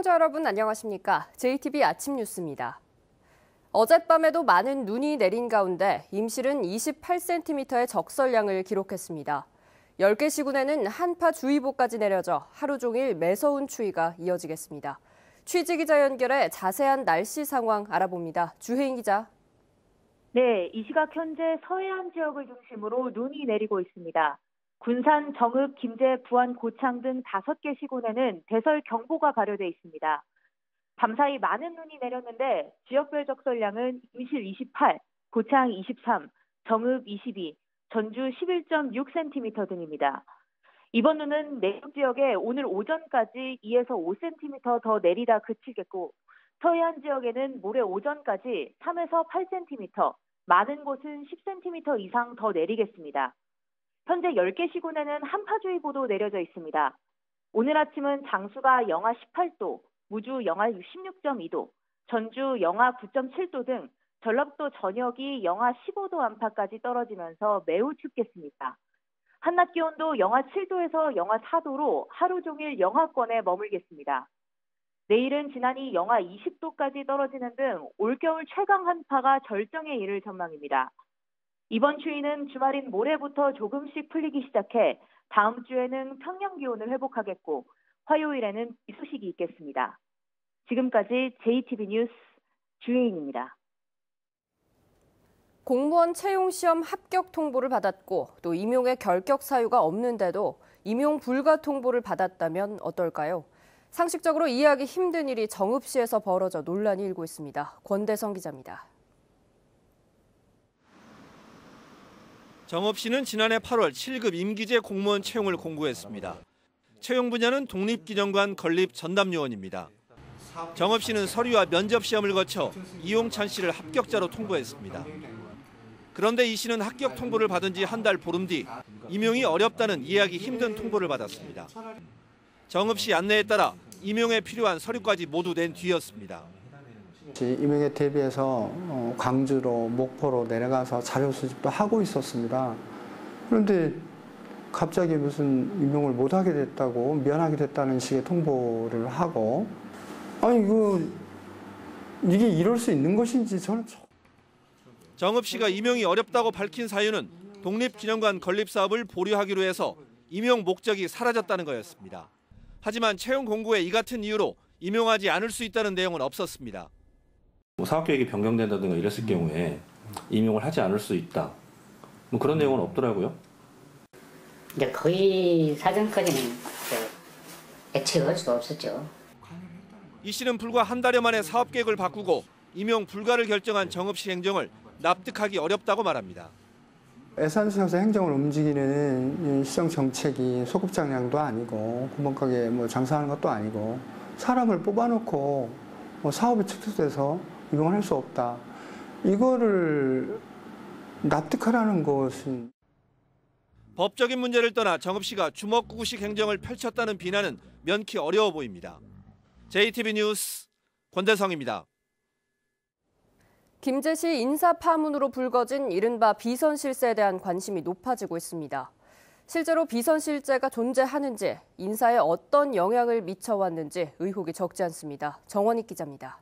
시청자 여러분 안녕하십니까? JTB 아침 뉴스입니다. 어젯밤에도 많은 눈이 내린 가운데 임실은 28cm의 적설량을 기록했습니다. 10개 시군에는 한파주의보까지 내려져 하루 종일 매서운 추위가 이어지겠습니다. 취재기자 연결해 자세한 날씨 상황 알아봅니다. 주혜인 기자. 네, 이 시각 현재 서해안 지역을 중심으로 눈이 내리고 있습니다. 군산, 정읍, 김제, 부안, 고창 등 5개 시군에는 대설경보가 발효돼 있습니다. 밤사이 많은 눈이 내렸는데 지역별 적설량은 임실 28, 고창 23, 정읍 22, 전주 11.6cm 등입니다. 이번 눈은 내륙 지역에 오늘 오전까지 2에서 5cm 더 내리다 그치겠고 서해안 지역에는 모레 오전까지 3에서 8cm, 많은 곳은 10cm 이상 더 내리겠습니다. 현재 10개 시군에는 한파주의보도 내려져 있습니다. 오늘 아침은 장수가 영하 18도, 무주 영하 16.2도, 전주 영하 9.7도 등 전라북도 전역이 영하 15도 안팎까지 떨어지면서 매우 춥겠습니다. 한낮 기온도 영하 7도에서 영하 4도로 하루 종일 영하권에 머물겠습니다. 내일은 지난이 영하 20도까지 떨어지는 등 올겨울 최강 한파가 절정에 이를 전망입니다. 이번 추위는 주말인 모레부터 조금씩 풀리기 시작해 다음 주에는 평년 기온을 회복하겠고 화요일에는 비 소식이 있겠습니다. 지금까지 JTB 뉴스 주혜인입니다. 공무원 채용시험 합격 통보를 받았고 또 임용의 결격 사유가 없는데도 임용 불가 통보를 받았다면 어떨까요? 상식적으로 이해하기 힘든 일이 정읍시에서 벌어져 논란이 일고 있습니다. 권대성 기자입니다. 정읍시는 지난해 8월 7급 임기제 공무원 채용을 공고했습니다. 채용 분야는 독립기념관 건립 전담요원입니다. 정읍시는 서류와 면접 시험을 거쳐 이용찬 씨를 합격자로 통보했습니다. 그런데 이 씨는 합격 통보를 받은 지 한 달 보름 뒤 임용이 어렵다는 이해하기 힘든 통보를 받았습니다. 정읍시 안내에 따라 임용에 필요한 서류까지 모두 낸 뒤였습니다. 임용에 대비해서 광주로 목포로 내려가서 자료 수집도 하고 있었습니다. 그런데 갑자기 무슨 임용을 못하게 됐다고 면하게 됐다는 식의 통보를 하고 아니 이게 이럴 수 있는 것인지 저는 정읍시가 임용이 어렵다고 밝힌 사유는 독립기념관 건립 사업을 보류하기로 해서 임용 목적이 사라졌다는 거였습니다. 하지만 채용 공고에 이 같은 이유로 임용하지 않을 수 있다는 내용은 없었습니다. 사업계획이 변경된다든가 이랬을 경우에 임용을 하지 않을 수 있다. 그런 내용은 없더라고요. 이제 거의 사전까지는 예측할 수 없었죠. 이 씨는 불과 한 달여 만에 사업계획을 바꾸고 임용 불가를 결정한 정읍시 행정을 납득하기 어렵다고 말합니다. 애산시에서 행정을 움직이는 시정 정책이 소급장량도 아니고 구멍가게 장사하는 것도 아니고 사람을 뽑아놓고 사업이 축소돼서 임용을 할 수 없다. 이거를 납득하라는 것은 법적인 문제를 떠나 정읍시가 주먹구구식 행정을 펼쳤다는 비난은 면키 어려워 보입니다. JTB 뉴스 권대성입니다. 김제시 인사 파문으로 불거진 이른바 비선 실세에 대한 관심이 높아지고 있습니다. 실제로 비선 실세가 존재하는지, 인사에 어떤 영향을 미쳐왔는지 의혹이 적지 않습니다. 정원익 기자입니다.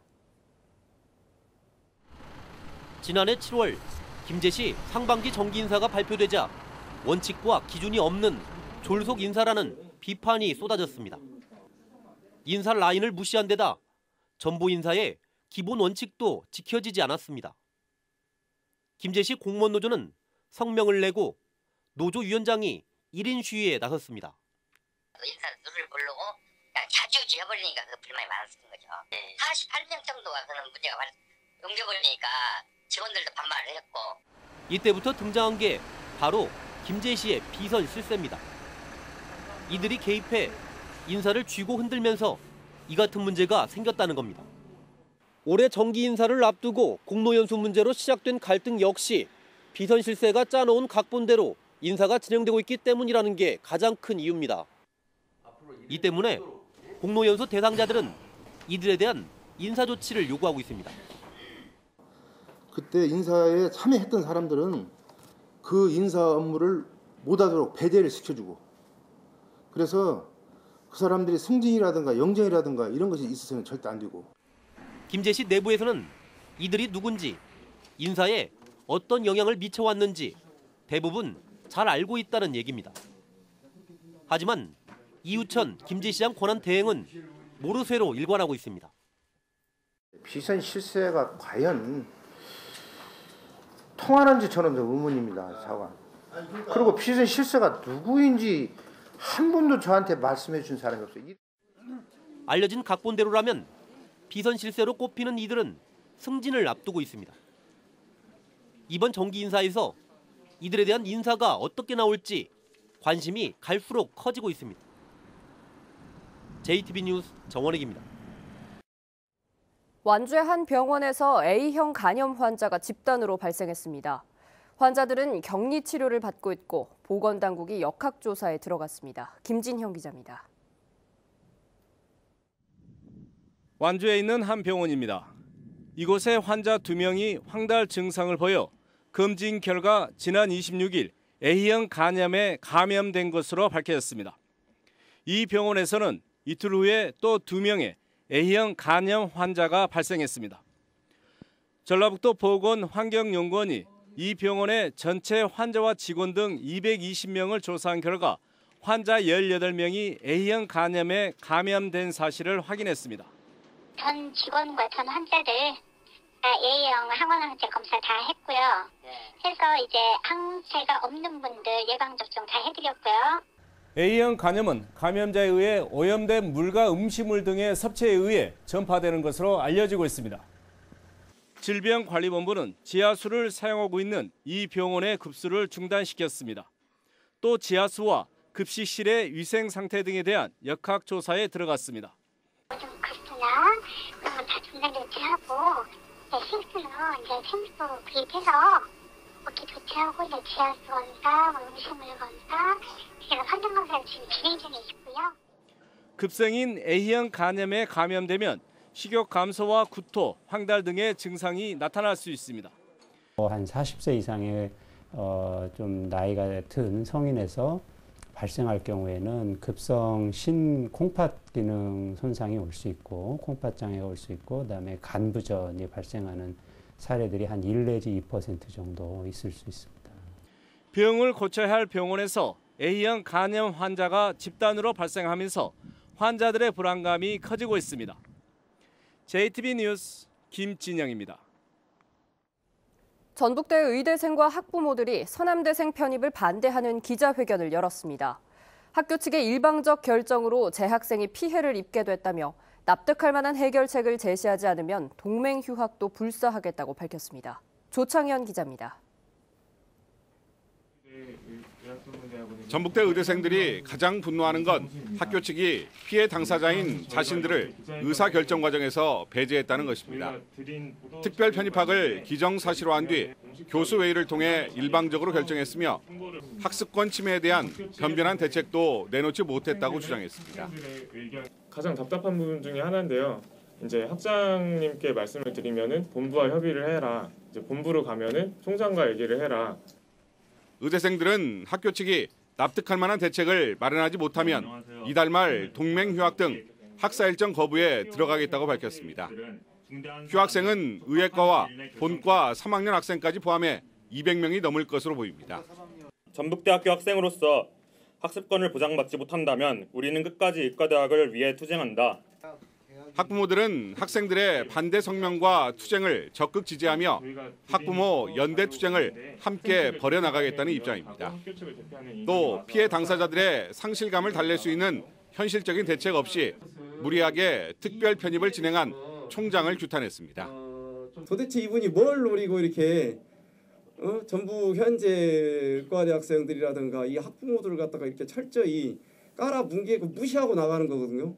지난해 7월 김제시 상반기 정기 인사가 발표되자 원칙과 기준이 없는 졸속 인사라는 비판이 쏟아졌습니다. 인사 라인을 무시한 데다 전보 인사의 기본 원칙도 지켜지지 않았습니다. 김제시 공무원노조는 성명을 내고 노조위원장이 1인 시위에 나섰습니다. 인사 누를 모르고 그냥 자주 해버리니까 그 불만이 많았던 거죠. 48명 정도가 그런 문제가 옮겨버리니까 직원들도 반발을 했고. 이때부터 등장한 게 바로 김제시의 비선 실세입니다. 이들이 개입해 인사를 쥐고 흔들면서 이 같은 문제가 생겼다는 겁니다. 올해 정기 인사를 앞두고 공로연수 문제로 시작된 갈등 역시 비선 실세가 짜놓은 각본대로 인사가 진행되고 있기 때문이라는 게 가장 큰 이유입니다. 이 때문에 공로연수 대상자들은 이들에 대한 인사 조치를 요구하고 있습니다. 그때 인사에 참여했던 사람들은 그 인사 업무를 못하도록 배제를 시켜주고 그래서 그 사람들이 승진이라든가 영정이라든가 이런 것이 있어서는 절대 안 되고. 김제시 내부에서는 이들이 누군지, 인사에 어떤 영향을 미쳐왔는지 대부분 잘 알고 있다는 얘기입니다. 하지만 이우천 김제시장 권한 대행은 모르쇠로 일관하고 있습니다. 비선 실세가 과연 통하는지 저는 좀 의문입니다. 자관. 그리고 비선 실세가 누구인지 한 분도 저한테 말씀해 준 사람이 없어요. 알려진 각본대로라면 비선 실세로 꼽히는 이들은 승진을 앞두고 있습니다. 이번 정기 인사에서 이들에 대한 인사가 어떻게 나올지 관심이 갈수록 커지고 있습니다. JTB 뉴스 정원익입니다. 완주의 한 병원에서 A형 간염 환자가 집단으로 발생했습니다. 환자들은 격리 치료를 받고 있고 보건당국이 역학조사에 들어갔습니다. 김진형 기자입니다. 완주에 있는 한 병원입니다. 이곳에 환자 2명이 황달 증상을 보여 검진 결과 지난 26일 A형 간염에 감염된 것으로 밝혀졌습니다. 이 병원에서는 이틀 후에 또 2명의 A형 간염 환자가 발생했습니다. 전라북도 보건환경연구원이 이 병원의 전체 환자와 직원 등 220명을 조사한 결과 환자 18명이 A형 간염에 감염된 사실을 확인했습니다. 전 직원과 전 환자들 A형 항원항체 검사 다 했고요. 해서 이제 항체가 없는 분들 예방접종 다 해드렸고요. A형 간염은 감염자에 의해 오염된 물과 음식물 등의 섭취에 의해 전파되는 것으로 알려지고 있습니다. 질병관리본부는 지하수를 사용하고 있는 이 병원의 급수를 중단시켰습니다. 또 지하수와 급식실의 위생 상태 등에 대한 역학조사에 들어갔습니다. 모든 급수나 그런 건 다 중단 조치하고 싱크로 이제 생수 구입해서 먹기 조치하고 이제 지하수 검사, 음식물 검사, 제가 환경 검사를 지금 진행 중에 있고요. 급성인 A형 간염에 감염되면 식욕 감소와 구토, 황달 등의 증상이 나타날 수 있습니다. 한 40세 이상의 좀 나이가 든 성인에서 발생할 경우에는 급성 신콩팥 기능 손상이 올 수 있고 콩팥 장애가 올 수 있고 그다음에 간부전이 발생하는 사례들이 한 1 내지 2% 정도 있을 수 있습니다. 병을 고쳐야 할 병원에서 A형 간염 환자가 집단으로 발생하면서 환자들의 불안감이 커지고 있습니다. JTB 뉴스 김진영입니다. 전북대 의대생과 학부모들이 서남대생 편입을 반대하는 기자회견을 열었습니다. 학교 측의 일방적 결정으로 재학생이 피해를 입게 됐다며 납득할 만한 해결책을 제시하지 않으면 동맹 휴학도 불사하겠다고 밝혔습니다. 조창현 기자입니다. 전북대 의대생들이 가장 분노하는 건 학교 측이 피해 당사자인 자신들을 의사결정 과정에서 배제했다는 것입니다. 특별 편입학을 기정사실화한 뒤 교수회의를 통해 일방적으로 결정했으며 학습권 침해에 대한 변변한 대책도 내놓지 못했다고 주장했습니다. 가장 답답한 부분 중에 하나인데요. 이제 학장님께 말씀을 드리면은 본부와 협의를 해라. 이제 본부로 가면은 총장과 얘기를 해라. 의대생들은 학교 측이 납득할 만한 대책을 마련하지 못하면 이달 말 동맹 휴학 등 학사 일정 거부에 들어가겠다고 밝혔습니다. 휴학생은 의예과와 본과 3학년 학생까지 포함해 200명이 넘을 것으로 보입니다. 전북대학교 학생으로서 학습권을 보장받지 못한다면 우리는 끝까지 의과대학을 위해 투쟁한다. 학부모들은 학생들의 반대 성명과 투쟁을 적극 지지하며 학부모 연대 투쟁을 함께 벌여나가겠다는 입장입니다. 또 피해 당사자들의 상실감을 달랠 수 있는 현실적인 대책 없이 무리하게 특별 편입을 진행한 총장을 규탄했습니다. 도대체 이분이 뭘 노리고 이렇게 전북 현재 의과대 학생들이라든가 이 학부모들을 갖다가 이렇게 철저히 깔아뭉개고 무시하고 나가는 거거든요.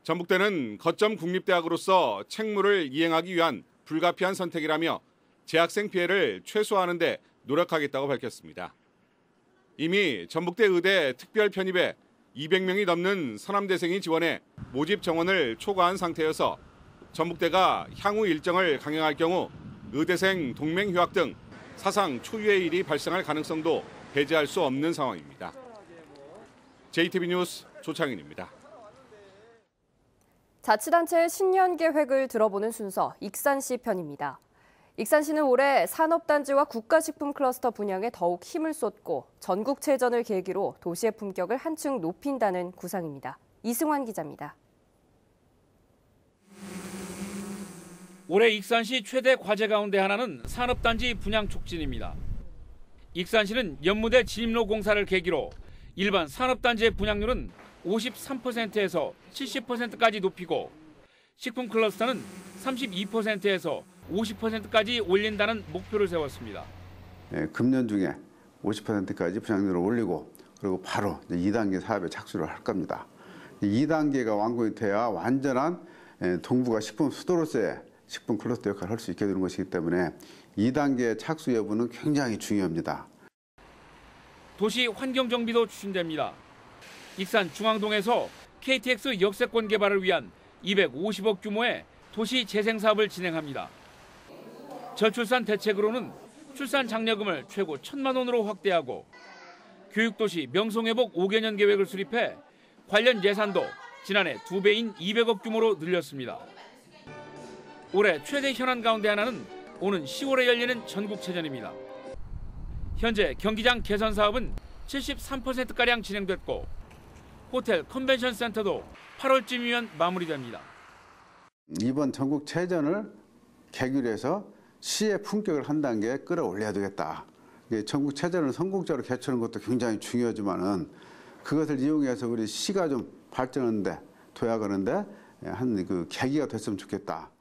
전북대는 거점 국립대학으로서 책무를 이행하기 위한 불가피한 선택이라며 재학생 피해를 최소화하는 데 노력하겠다고 밝혔습니다. 이미 전북대 의대 특별 편입에 200명이 넘는 서남대생이 지원해 모집 정원을 초과한 상태여서 전북대가 향후 일정을 강행할 경우 의대생 동맹 휴학 등 사상 초유의 일이 발생할 가능성도 배제할 수 없는 상황입니다. JTB 뉴스 조창인입니다. 자치단체의 신년 계획을 들어보는 순서 익산시 편입니다. 익산시는 올해 산업단지와 국가식품 클러스터 분양에 더욱 힘을 쏟고 전국체전을 계기로 도시의 품격을 한층 높인다는 구상입니다. 이승환 기자입니다. 올해 익산시 최대 과제 가운데 하나는 산업단지 분양 촉진입니다. 익산시는 연무대 진입로 공사를 계기로 일반 산업단지의 분양률은 53%에서 70%까지 높이고 식품 클러스터는 32%에서 50%까지 올린다는 목표를 세웠습니다. 금년 중에 50%까지 분양률을 올리고 그리고 바로 2단계 사업에 착수를 할 겁니다. 2단계가 완공이 돼야 완전한 동부가 식품 수도로서의 식품 클러스터 역할을 할 수 있게 되는 것이기 때문에 2단계 착수 여부는 굉장히 중요합니다. 도시 환경정비도 추진됩니다. 익산 중앙동에서 KTX 역세권 개발을 위한 250억 규모의 도시 재생 사업을 진행합니다. 저출산 대책으로는 출산 장려금을 최고 1,000만 원으로 확대하고 교육도시 명성회복 5개년 계획을 수립해 관련 예산도 지난해 2배인 200억 규모로 늘렸습니다. 올해 최대 현안 가운데 하나는 오는 10월에 열리는 전국체전입니다. 현재 경기장 개선 사업은 73%가량 진행됐고 호텔 컨벤션 센터도 8월쯤이면 마무리됩니다. 이번 전국체전을 계기로 해서 시의 품격을 한 단계 끌어올려야 되겠다. 전국체전을 성공적으로 개최하는 것도 굉장히 중요하지만은 그것을 이용해서 우리 시가 좀 발전하는데 도약하는데 한 그 계기가 됐으면 좋겠다.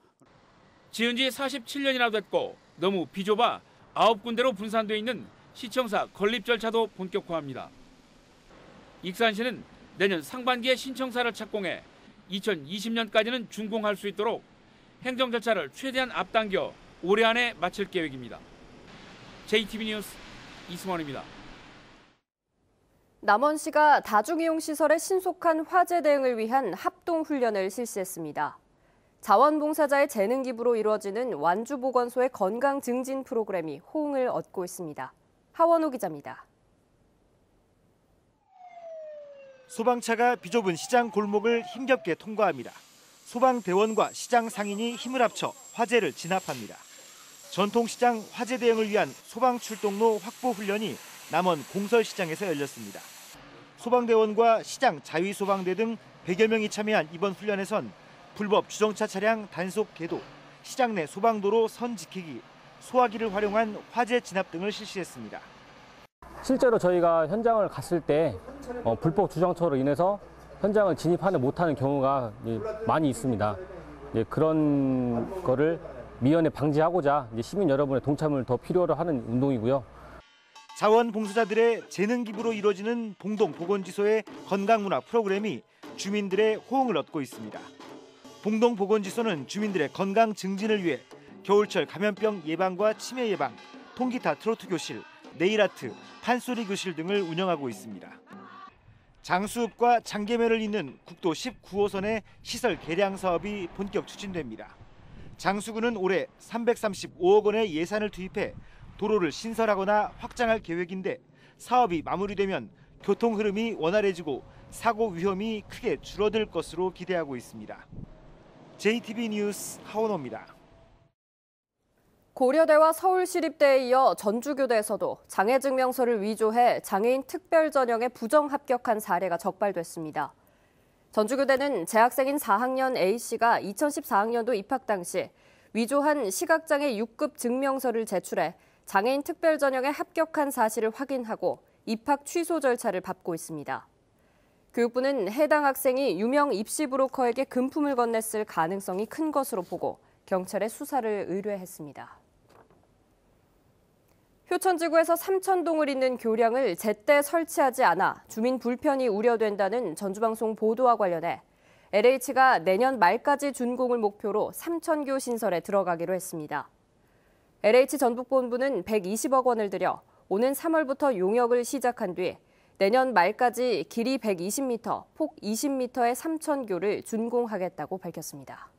지은 지 47년이나 됐고 너무 비좁아 9군데로 분산돼 있는 시청사 건립 절차도 본격화합니다. 익산시는 내년 상반기에 신청사를 착공해 2020년까지는 준공할 수 있도록 행정 절차를 최대한 앞당겨 올해 안에 마칠 계획입니다. JTB 뉴스 이승원입니다. 남원시가 다중이용시설의 신속한 화재 대응을 위한 합동훈련을 실시했습니다. 자원봉사자의 재능 기부로 이루어지는 완주보건소의 건강 증진 프로그램이 호응을 얻고 있습니다. 하원호 기자입니다. 소방차가 비좁은 시장 골목을 힘겹게 통과합니다. 소방대원과 시장 상인이 힘을 합쳐 화재를 진압합니다. 전통시장 화재 대응을 위한 소방출동로 확보 훈련이 남원 공설시장에서 열렸습니다. 소방대원과 시장 자위소방대 등 100여 명이 참여한 이번 훈련에선 불법 주정차 차량 단속 계도, 시장 내 소방도로 선 지키기, 소화기를 활용한 화재 진압 등을 실시했습니다. 실제로 저희가 현장을 갔을 때 불법 주정차로 인해서 현장을 진입하지 못하는 경우가 많이 있습니다. 그런 거를 미연에 방지하고자 시민 여러분의 동참을 더 필요로 하는 운동이고요. 자원봉사자들의 재능 기부로 이루어지는 봉동보건지소의 건강문화 프로그램이 주민들의 호응을 얻고 있습니다. 봉동보건지소는 주민들의 건강 증진을 위해 겨울철 감염병 예방과 치매 예방, 통기타 트로트 교실, 네일아트, 판소리 교실 등을 운영하고 있습니다. 장수읍과 장계면을 잇는 국도 19호선의 시설 개량 사업이 본격 추진됩니다. 장수구는 올해 335억 원의 예산을 투입해 도로를 신설하거나 확장할 계획인데 사업이 마무리되면 교통 흐름이 원활해지고 사고 위험이 크게 줄어들 것으로 기대하고 있습니다. JTB 뉴스 하원호입니다. 고려대와 서울시립대에 이어 전주교대에서도 장애증명서를 위조해 장애인 특별전형에 부정 합격한 사례가 적발됐습니다. 전주교대는 재학생인 4학년 A씨가 2014학년도 입학 당시 위조한 시각장애 6급 증명서를 제출해 장애인 특별전형에 합격한 사실을 확인하고 입학 취소 절차를 밟고 있습니다. 교육부는 해당 학생이 유명 입시 브로커에게 금품을 건넸을 가능성이 큰 것으로 보고 경찰에 수사를 의뢰했습니다. 효천지구에서 삼천동을 잇는 교량을 제때 설치하지 않아 주민 불편이 우려된다는 전주방송 보도와 관련해 LH가 내년 말까지 준공을 목표로 삼천교 신설에 들어가기로 했습니다. LH 전북본부는 120억 원을 들여 오는 3월부터 용역을 시작한 뒤 내년 말까지 길이 120m, 폭 20m의 삼천교를 준공하겠다고 밝혔습니다.